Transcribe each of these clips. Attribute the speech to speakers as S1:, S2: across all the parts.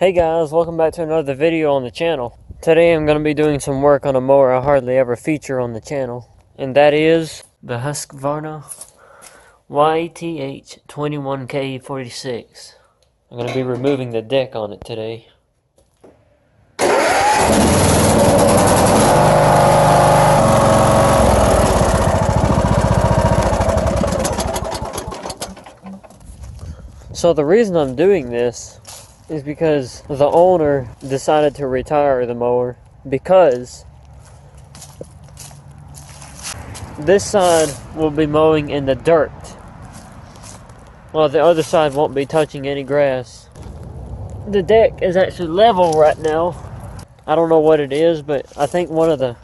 S1: Hey guys, welcome back to another video on the channel. Today I'm going to be doing some work on a mower I hardly ever feature on the channel. And that is the Husqvarna YTH21K46. I'm going to be removing the deck on it today. So the reason I'm doing this is because the owner decided to retire the mower because this side will be mowing in the dirt, while the other side won't be touching any grass. The deck is actually level right now. I don't know what it is, but I think one of the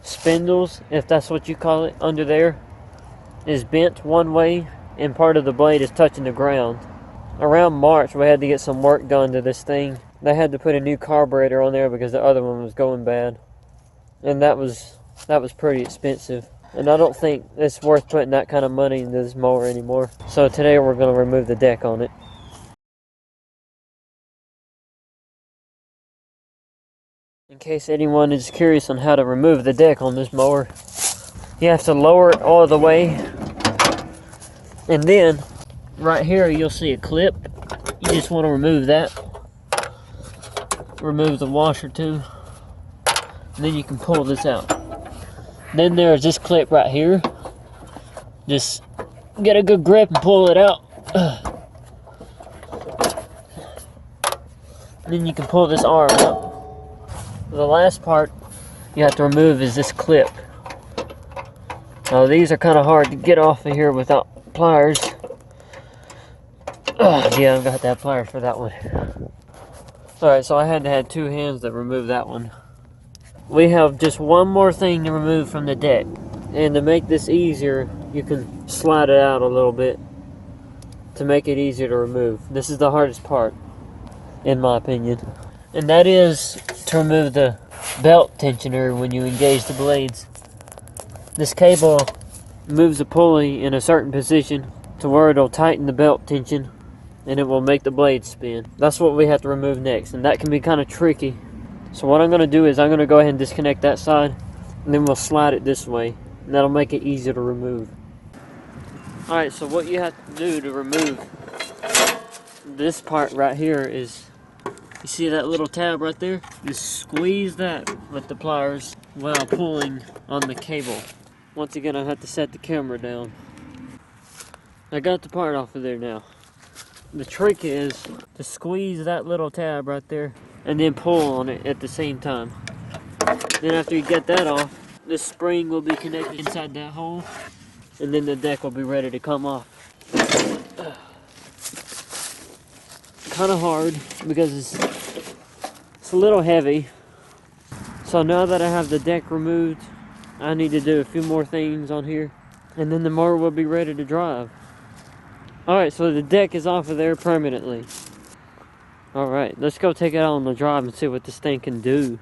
S1: spindles, if that's what you call it, under there is bent one way and part of the blade is touching the ground. Around March we had to get some work done to this thing. They had to put a new carburetor on there because the other one was going bad, and that was pretty expensive, and I don't think it's worth putting that kind of money into this mower anymore. So today we're going to remove the deck on it. In case anyone is curious on how to remove the deck on this mower, you have to lower it all the way, and then right here you'll see a clip. You just want to remove that. Remove the washer too, and then you can pull this out. Then there's this clip right here. Just get a good grip and pull it out. Then you can pull this arm out. The last part you have to remove is this clip. Now these are kind of hard to get off of here without pliers. Yeah, I've got to have pliers for that one. Alright, so I had to have two hands that remove that one. We have just one more thing to remove from the deck, and to make this easier you can slide it out a little bit to make it easier to remove. This is the hardest part in my opinion, and that is to remove the belt tensioner when you engage the blades. This cable moves the pulley in a certain position to where it'll tighten the belt tension and it will make the blade spin. That's what we have to remove next, and that can be kind of tricky. So what I'm going to do is I'm going to go ahead and disconnect that side, and then we'll slide it this way, and that'll make it easier to remove. Alright, so what you have to do to remove this part right here is, you see that little tab right there? Just squeeze that with the pliers while pulling on the cable. Once again, I have to set the camera down. I got the part off of there now. The trick is to squeeze that little tab right there and then pull on it at the same time. Then after you get that off, this spring will be connected inside that hole, and then the deck will be ready to come off. Kind of hard because it's a little heavy. So now that I have the deck removed, I need to do a few more things on here, and then the mower will be ready to drive. Alright, so the deck is off of there permanently. Alright, let's go take it out on the drive and see what this thing can do.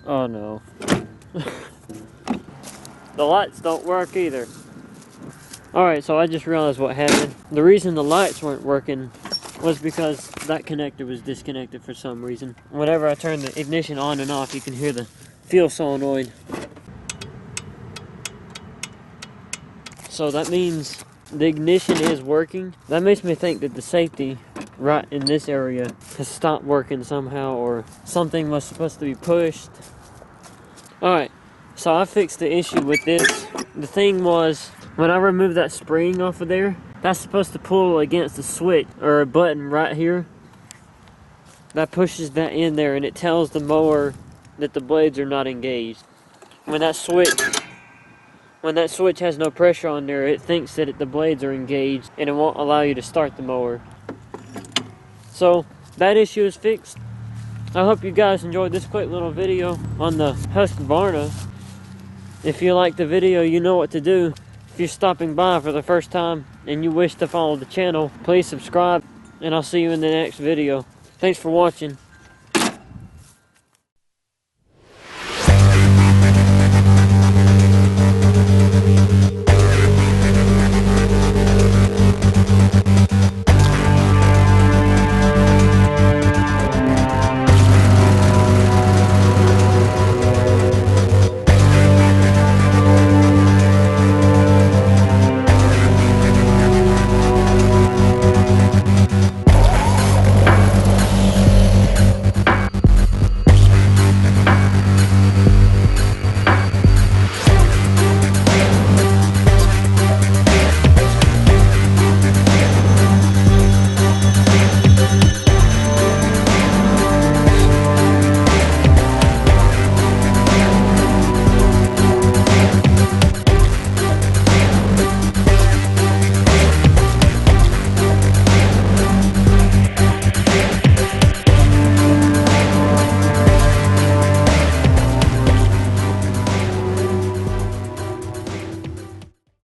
S1: Oh no. The lights don't work either. Alright, so I just realized what happened. The reason the lights weren't working was because that connector was disconnected for some reason. Whenever I turn the ignition on and off, you can hear the fuel solenoid. So that means the ignition is working. That makes me think that the safety right in this area has stopped working somehow, or something was supposed to be pushed. Alright, so I fixed the issue with this. The thing was, when I removed that spring off of there, that's supposed to pull against a switch or a button right here. That pushes that in there, and it tells the mower that the blades are not engaged. When that switch has no pressure on there, it thinks that the blades are engaged, and it won't allow you to start the mower. So that issue is fixed. I hope you guys enjoyed this quick little video on the Husqvarna. If you liked the video, you know what to do. If you're stopping by for the first time and you wish to follow the channel, please subscribe, and I'll see you in the next video. Thanks for watching.